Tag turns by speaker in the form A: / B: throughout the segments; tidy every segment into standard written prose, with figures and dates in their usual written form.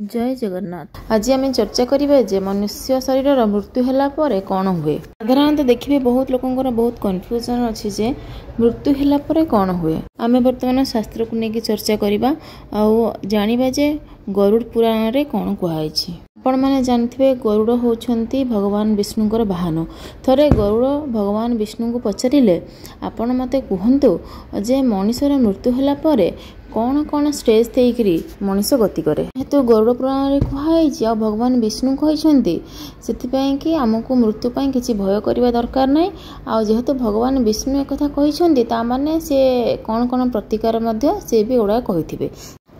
A: जय जगन्नाथ। आज आम चर्चा करिबा जे मनुष्य शरीर मृत्यु होला परे कौन हुए। साधारणतः देखिए बहुत लोकंकर बहुत कन्फ्यूजन अच्छी जे मृत्यु होला परे कौन हुए। आम वर्तमान शास्त्र को लेकिन चर्चा करिबा आउ जानिबा जे गरुड़ पुराण रे कौन कुहाइछि। आपण माने जानथिबे गरुड़ होउछंती भगवान विष्णुଙ୍କର वाहन। थरे गरुड़ भगवान विष्णु को पचारिले आपण मते कुहंतु जे मनुष्यर मृत्यु होला परे कौन कौन स्टेज देकरी मनीष गति करे। तो गरुड़ पुराण में कहुई आ भगवान विष्णु कहते से आमको मृत्यु पाई किसी भय करने दरकार ना। आ जेहेतु भगवान विष्णु एक कहते ताने सी कौन कौन प्रतिकार से भी गुड़ा कही।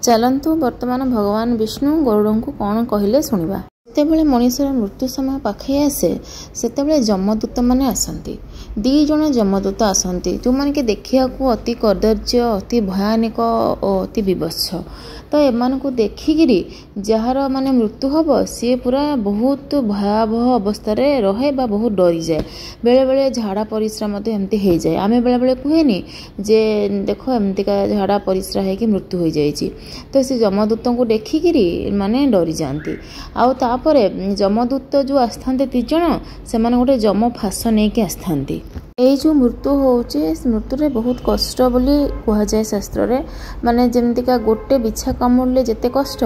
A: चलतु वर्तमान भगवान विष्णु गरुड़ को कौन कहले शुणा। जितेबाला मनुष्यर मृत्यु समय पाखे आसे से जमदूत मैंने आसती। दी जन जमदूत आसती जो मैंने कि देखा अति कर्दर्य अति भयानक और अति विवत्स। तो एमान को देखिकी जार माने मृत्यु हम सी पूरा बहुत भयावह अवस्था रहे बा बहुत डरी जाए। बेले बेले झाड़ा परिश्रा एमती हो जाए। आम बेले बेले कहेनी जे देख एमतीका झाड़ा परिश्रा है कि मृत्यु हो जाए। तो सी जमदूत को देखिकी माने डरी जाती। आउे जमदूत जो आसता तीज से गोटे जम फास नहीं कि आसता। ये जो मृत्यु होचे मृत्यु बहुत कष्ट बोली कह जाए शास्त्र रे। माने जमतीका गोटे बिछा कामुड़े जिते कष्ट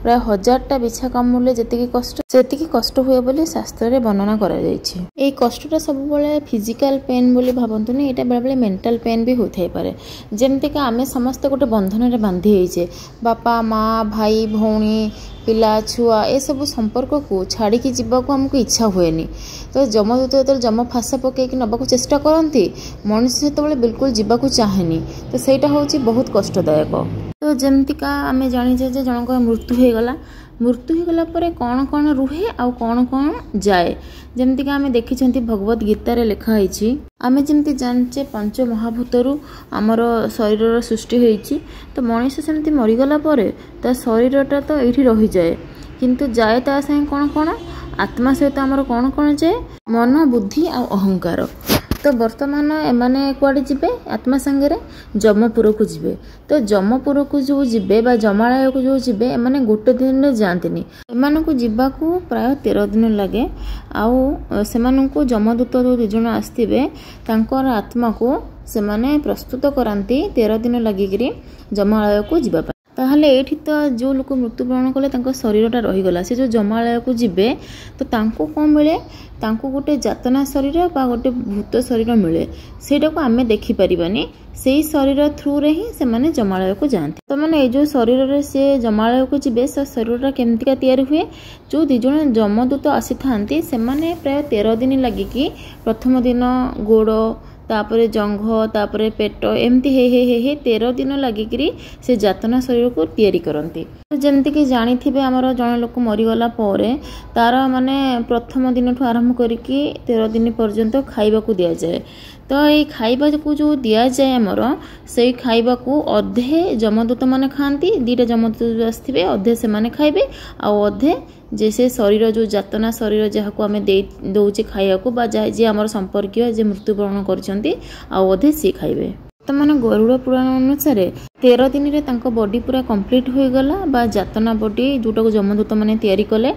A: प्राय 1000टा बिछा कामुड़े जी कष्ट से कष्ट हुए बोली शास्त्र रे वर्णना करा जायछि। ए कष्टटा सब बेले फिजिकल पेन बोली भावंतुनी एटा बेले बेले मेंटल पेन भी होथाय पारे। जमतीका आमे समस्त गोटे बंधन रे बांधी होइछे बापा माँ भाई भौणी पिला छुआ ए सब संपर्क को छाड़ी जीवा को हमको इच्छा हुएनी। तो जमदूत जो जम फास पकईकि नबाक चेष्टा करती मनुष्य जो बिल्कुल जीवाक चाहेनी। तो सहीटा हूँ बहुत कष्टदायक। तो जमतीका आम जाचे जनक मृत्यु होगला मृत्यु होगला परे कौन कौन रुहे आउ कौन कौन जाए। जमतीका आम देखी भगवत गीतार लिखाई आम जमी जाचे 5 महाभूतरू आमर शरीर सृष्टि होती। तो मनीष सेमती मरीगला परे ता शरीरटा तो ये रही जाए किंतु जाए ता संगे कौन कौन आत्मा सहित आमर कौन कौन जाए मन बुद्धि आ अहंकार। तो वर्तमान एमाने कुआडे जिबे आत्मा संगे जमपुर को जिबे। तो जमपुर को जो जिबे बा जमालय को जो जिबे एमाने गोटे दिन रे जांतिनी। एमान को जिबा को प्राय 13 दिन लगे। आउ सेमान को जमदूत जो 2 जण आस्तिबे तांकर आत्मा को सेमाने प्रस्तुत करांती 13 दिन लगिकरी जमालय को जिबा। ताहले एठी तो जो लोक मृत्युवरण कले शरीरटा रहीगला से जो जमालय को जिबे तो तांको कौन मिले तांको गोटे जातना शरीर बा गोटे भूत शरीर मिले। सेटा को आमे देखि परिबानी से शरीर थ्रू रे ही से माने जमालय को जाती। तो माने जो शरीर रे से जमालय को जिबे से शरीरटा केमतिका तैयारी हुए। जो 2 जण जमदूत आसी थांती से माने प्राय 13 दिन लगिकी प्रथम दिन गोड़ तापरे जंघ तापरे पेट एमती हे 13 दिन लगिकी से जातना शरीर को तैयारी करती। तो जमती कि जानी आमर जन लोक मरीगला तार माने प्रथम दिन ठू आरंभ करके 13 दिन पर्यंत खाइबा को दिया जाए। तो ये खाइबा को जो दिया जाए आमर से खाइबा को अधे जमदूत माने खाती 2टा जमदूत आसथिबे अधे से माने खाइबे आ अधे जैसे शरीर जो जातना शरीर जहाँ को आम दौचे खाया को बा जे आमर संपर्कीय जे मृत्युवरण करछंती आ अधे सी खाइबे। तो माने गरुड़ पुराण अनुसार 13 दिन रे तांको बॉडी पूरा कंप्लीट हो गला बा जातना बॉडी जोटा को जमदूत माने तैयारी कले।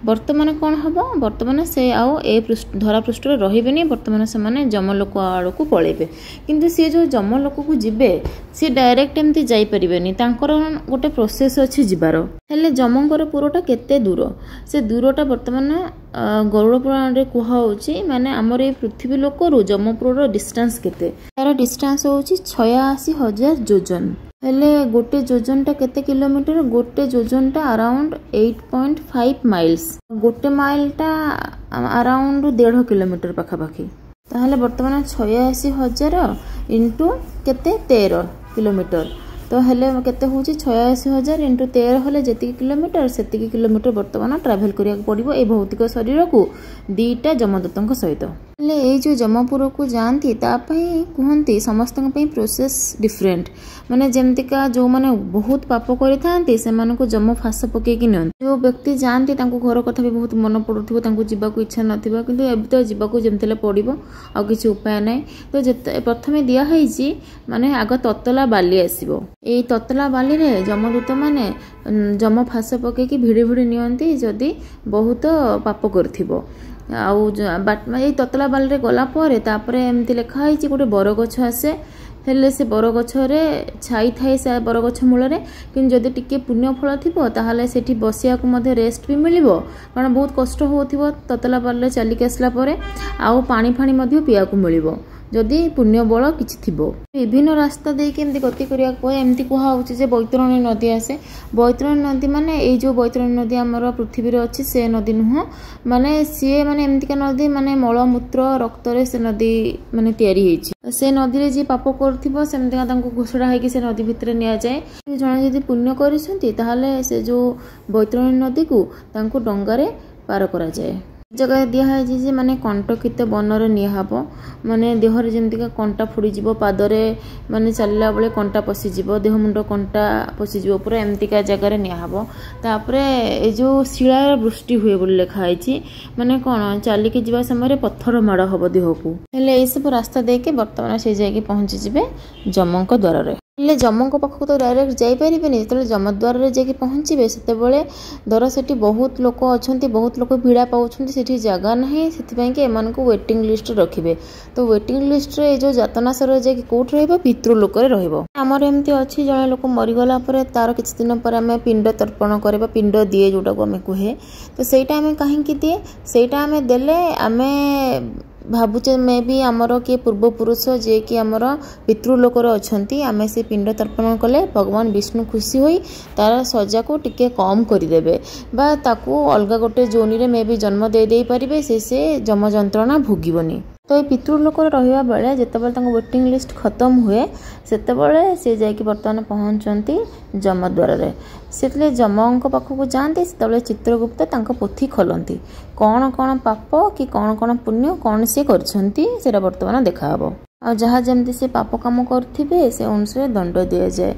A: वर्तमान कौन हबो वर्तमान से आओ ए धरा पृष्ठ रे रहिबेनी। वर्तमान से माने जमलोक आड़ को पळेबे किंतु से जो जमलोक को जिबे से डायरेक्ट एमती जाई परिबेनी। तांकर गोटे प्रोसेस अछि जिबार। हेले जमंकर पुरटा केते दूर से दूरटा वर्तमान गरुड़ पुराण रे कुहा होची माने हमर ए पृथ्वी लोकरु जमपुर डिस्टेंस केते तार डिस्टेंस होची 86,000 योजन। हेले गोटे योजनटा केते किलोमीटर गोटे योजनटा अराउंड 8.5 माइल्स गोटे माइलटा अराउंड 1.5 किलोमीटर पाखापाखि। ताहले वर्तमान 86,000 इंटू केते 13 किलोमीटर। तो हेले केते होची 86,000 इंटू 13 हेले जेतिकी किलोमीटर सेतिकी किलोमीटर वर्तमान ट्रैवल करिया पड़िबो ए भौतिक शरीर को 2टा जमदूतक सहित। हेले ये जो जमपुर को जाती कहते समस्त प्रोसेस डिफरेंट माने जमतिका जो माने बहुत पाप करते से जम फास पकईकि नि जो व्यक्ति जाती घर कथा भी बहुत मन पड़ुव जावाक इच्छा नाथिबा किंतु एबे तो जावाक जमती पड़ो आ किसी उपाय ना तो प्रथम दिखाई माने आग ततला बाली आसो ये ततला बाली रे जमदूत माने जम फास पकईकि भिड़ी भिड़ी नियंती जदि बहुत पाप कर आई ततला बाली गला एमती लिखाई गोटे बरगछ आसे हेले से बरगछ छाई थाए से बरगछ मूल कि जदि टिके पुण्य फल थी ताहले सेठी बसिया रेस्ट भी मिल कारण बहुत कष्ट हो ततला बाली चलिक आसला आउ पानी फाणी पीवा मिल जदि पुण्य बल किछि थिबो विभिन्न रास्ता देके एमती गति करिया एमती कहुचे जे बैतरणी नदी आसे बैतरणी नदी माने ए जो बैतरणी नदी आमर पृथ्वी अच्छी से नदी नुह माने सी माने एमतीका नदी माने मलमूत्र रक्त से नदी माने तैयारी होइछि से नदी रे जे पाप करथिबो सेमतिका तांको घोषणा है कि से नदी भितर निया जाए जने जदि पुण्य करिसंती ताहाले से जो बैतरणी नदी को तांको डंगारे पार करा जाए जगह दिखाई माने कंटकित बनर निहब माने देहर जमतीका कंटा फुड़ीज पादरे माने चलला बेले कंटा पशिज देह मुंड कंटा पशिज पूरा एमतीका जगार निहब तापर ए जो शिलार वृष्टि हुए बोली लिखाई माने कौन चलिकी जावा समय पत्थर माड़ हम देह को हेले ये सब रास्ता देके बर्तमान से जाके पहुंची जिबे जमक द्वार रे हेले जमक पाखक तो डायरेक्ट जाई परिबेनी जतले जमद्वार रे जाके पहुंचीबे सेतेबेले दर सेठी बहुत लोक अछंती बहुत लोक भिड़ा पाउछंती सेठी जगह नाही सेथिपई के एमान को वेटिंग लिस्ट रखिबे तो वेटिंग लिस्ट रे जो जातनासर जाके कोठ रहइबो पितृ लोक रे रहइबो हमर एमती अछि जणे लोक मरि गला परे तार किछ दिन पर हमें पिंड तर्पण करबा पिंड दिए जोटा को हमें कहे तो सेटा हमें काहे कि दिए सेटा हमें देले हमें भावुचे मे भी आमर किए पूर्वपुरुष जे कि आमर पितृलोकर अच्छी आम से पिंड तर्पण कले भगवान विष्णु खुशी होई तार सजा को टिके कम करदेवे बा ताकू अलग गोटे जोनी रे मे भी जन्म दे दे पारिबे से जम जंत्रणा भोगीबनी तो ये पितृलोक रहा बेले जितेबाला वेटिंग लिस्ट खत्म हुए सेतेबेले से जाकि बर्तमान पहुँचती जमद्वार रे से जमों पाखक जाती से चित्रगुप्त पोथी खोलती कौन कौन पाप कि कौन कौन पुण्य कौन सी कर बर्तमान देखा आ जहाँ जमती से पाप कम करथिबे से अनुसार दंड दि जाए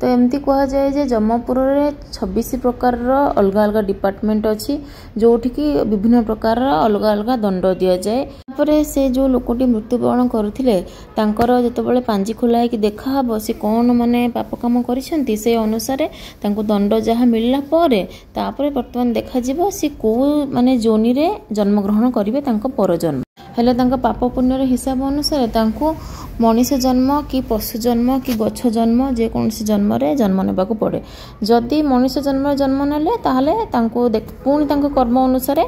A: तो एमती कह जाए जे जमपुर रे 26 प्रकार अलग अलग डिपार्टमेंट अच्छी जोठिकी विभिन्न प्रकार अलग अलग दंड दि जाए तापर से जो लोकटी मृत्युवरण करथिले तांकर जेतेबेले पांजी खोला है कि देखा हबो से कौन माने पाप काम करिसेंती से अनुसार तांको दंड जहाँ मिलला परे तापर वर्तमान देखा जिवो से को माने जोनी रे जन्म ग्रहण करिवे तांको परजन्म हेले तांको पाप पुण्य हिसाब अनुसार तांको मनीष जन्म कि पशु जन्म कि गछ जन्म जेकोसी जन्म रे जन्म नेबाकू पड़े जदि मनीष जन्म जन्म नेले ताहले तांको पुणी तांको कर्म अनुसार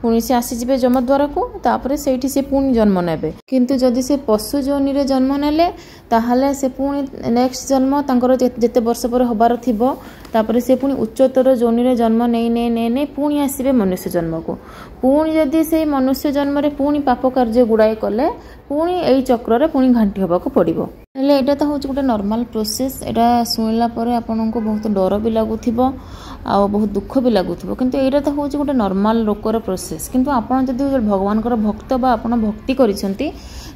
A: पुणी से आसीजे जमद्वार को तापर से पुणी जन्म नेबे किंतु जदि से पशु जोनी रे जन्म नेले ताहले से पुणी नेक्स्ट जन्म तांकर जेते वर्ष पर हबार थिबो तापर से पुणी उच्चतर जोनी रे जन्म नहीं पुणी आसीबे मनुष्य जन्म को पुणी जदि से मनुष्य जन्म रे पुणी पाप कार्य गुड़ाए कले पुणी एई चक्र रे पुणी घांटी हबाकू पड़िबो हेले एटा तो होची गोटे नॉर्मल प्रोसेस एटा सुनिला परे आपन को बहुत डर भी लागुथिबो आ बहुत दुख भी लागुथिबो किंतु एटा तो होची गोटे नॉर्मल लोकर प्रोसेस किंतु आपन जदि भगवान कर भक्त बा आपन भक्ति करिसंती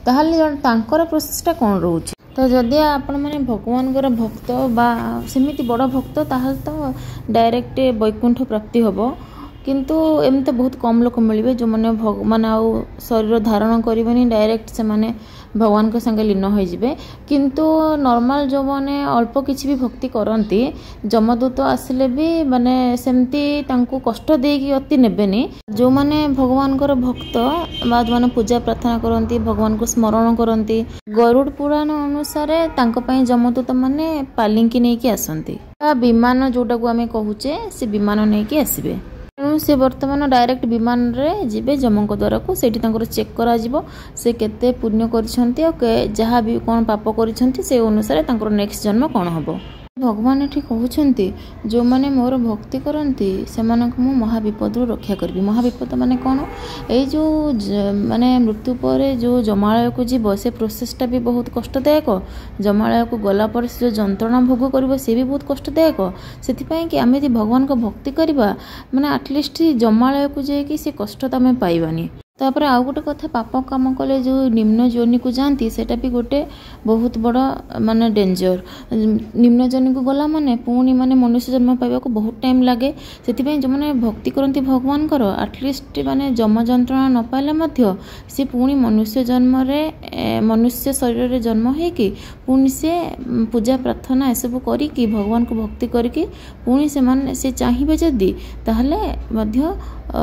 A: ताहाले तांकर प्रोसेसटा कोन रहउची तो जदि आपण माने भगवान कर भक्त बा सेमिति बड़ भक्त ताहाले तो डायरेक्ट वैकुंठ प्राप्ति हबो किंतु एमते बहुत कम लोक मिलबे जो माने भगवान आउ शरीर धारण करिबेनी डायरेक्ट से माने भगवान के संगे लीन हो जिबे किंतु नॉर्मल जो माने अल्प किछि भी भक्ति करंती जमदूत आसिले भी माने सेमती तांको कष्ट देकी अति नेबेनी जो माने भगवान कर भक्त बा माने पूजा प्रार्थना करंती भगवान को स्मरण करंती गरुड़ पुराण अनुसार तांको पई जमदूत माने पालिंकी नेकी आसंती विमान जोटा को आमे कहूचे से विमान नेकी आसीबे तेणु से बर्तमान डायरेक्ट विमान रे जिबे जमक द्वारा को सेठी तांकर चेक करा जिवो से केते पुण्य करिसंती आ जहाँ भी कौन पाप करिसंती से अनुसार तांकर नेक्स्ट जन्म कौन हबो भगवान एठी कहउछंती जो माने मोर भक्ति करंती सेमानक मु महाविपद रक्षा करबी महाविपद माने कोन ए जो माने मृत्यु परे जो जमालय को जीव से प्रोसेसटा भी बहुत कष्टदायक जमालय को गला पर जो जंत्रणा भोग करबो से भी बहुत कष्टदायक सेति पई कि आमे जे भगवान को भक्ति करबा माने एटलिस्ट जमालय को जे कि से कष्ट त आमे पाइबानी तापर आउ गोटे कथा पाप काम कले जो निम्न जोनि को जाती सेटा भी गोटे बहुत बड़ माने डेंजर। निम्न जोनि को गला माने पुणी माने मनुष्य जन्म पाइबा को बहुत टाइम लगे। से जो मैंने भक्ति करती भगवान कर आटलिस्ट माने जम जंत्रणा न पाइले मध्य सी पुणी मनुष्य जन्म रे मनुष्य शरीर रे जन्म होगी पुणी से पूजा प्रार्थना एसबू करी भगवान को भक्ति करके पुणी से चाहिए जदि ताहले मध्य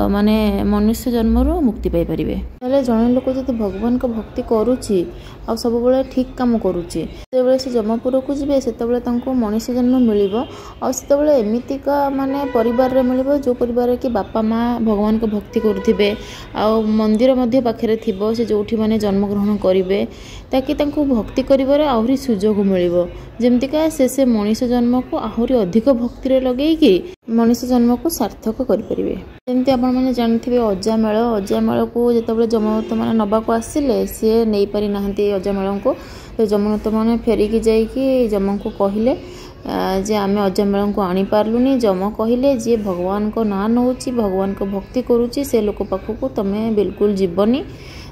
A: माने मनुष्य जन्म रो मुक्ति पाई परिबे। ताले जने लोक जदि भगवान को भक्ति करूची आ सब बेले ठीक काम करूची सेबेले से जमपुर को जिबे सेतबेले तांको मनुष्य जन्म मिलिबो आ सेतबेले एमितिका माने परिवार रे मिलिबो जो परिवार रे कि बापा माँ भगवान को भक्ति करुथिबे आ मंदिर मध्य पाखरे थिबो से जोठी माने जन्म ग्रहण करिवे ताकि तांको भक्ति करिबारे आहुरी सुजोग मिलिबो जेमतिका से मनुष्य जन्म को आहुरी अधिक भक्ति रे लगेइकी मनुष्य जन्म को सार्थक करि परिबे। जेमति आपण माने जानथिबे अजामेळ को जेतबेले जमदूत माने नबा को आसिले से नहीं पारि नाहंती अजामेळ को तो जमदूत माने फेरिकी जाइकी जम को कहिले जे आमे अजामेळ को आनी पारलुनी। जम कहिले जे भगवान को ना नउची भगवान को भक्ति करूची से लोक पाखु तमे बिल्कुल जीवनी।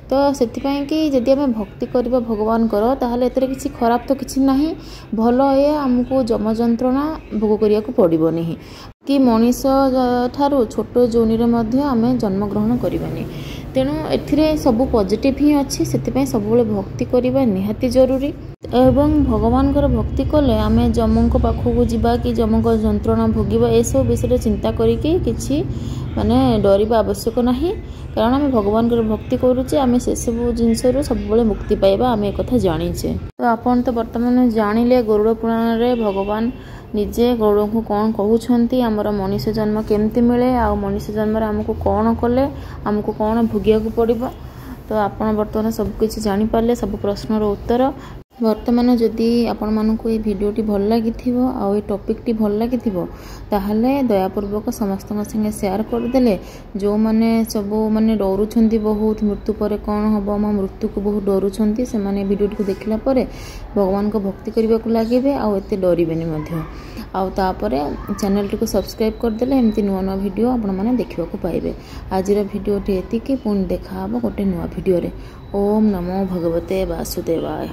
A: तो सेतिपाई कि जदि आमे भक्ति करबा भगवान कर ताहले एतरे किछि खराब तो किछि नाही भल ए हमको जम जंत्रणा भोग करिया को पड़िबो नहीं कि मनीष ठारू छोट जोनि रे मध्य आमे जन्म ग्रहण करबानी। तेणु एथिरे सब पॉजिटिव ही अच्छी से सब भक्ति करबा निहाती जरूरी एवं भगवान कर भक्ति कले आमे जमको पाखक जीवा कि जमक जंत्रणा भोगिबा ए सब विषय चिंता करिके किछि माने डरिबा आवश्यक नाही कारण आम भगवान भक्ति करुचे आम से सब जिनस सब मुक्ति पाइबा आम एक कथा जानीचे। तो आपन तो वर्तमान जानिले गरुड़ पुराण रे भगवान निजे गरुड़ को कौन कहउछंती आमर मनुष्य जन्म केमती मिले आ मनुष्य जन्म रे हमको कौन कले हमको कौन भोगिया को पड़िबो। तो आपण वर्तमान सब किछि जानि पारले सब प्रश्नर उत्तर। वर्तमान जदि आपण मानकु ये भिडियोटी भल लागिथिबो आ ये टॉपिकटी भल लागिथिबो ताहले दयापूर्वक समस्त संगे शेयर करदेले जो माने सब माने डरुछंती बहुत मृत्यु पर कौन हबो मा मृत्यु को बहुत डरुछंती से माने भिडियोटी को देखला परे भगवान को भक्ति करबा को लागिबे आ एते डरिबेनी मध्य आ तापरे चैनल टी को सब्सक्राइब करदेले एमती नुआ नुआ भिडियो आपण माने देखिबा को पाइबे। आजिर भिडियोटी एतिकी पुणी देखा हबो गोटे नुआ भिडियो रे। ओम नमो भगवते वासुदेवाय।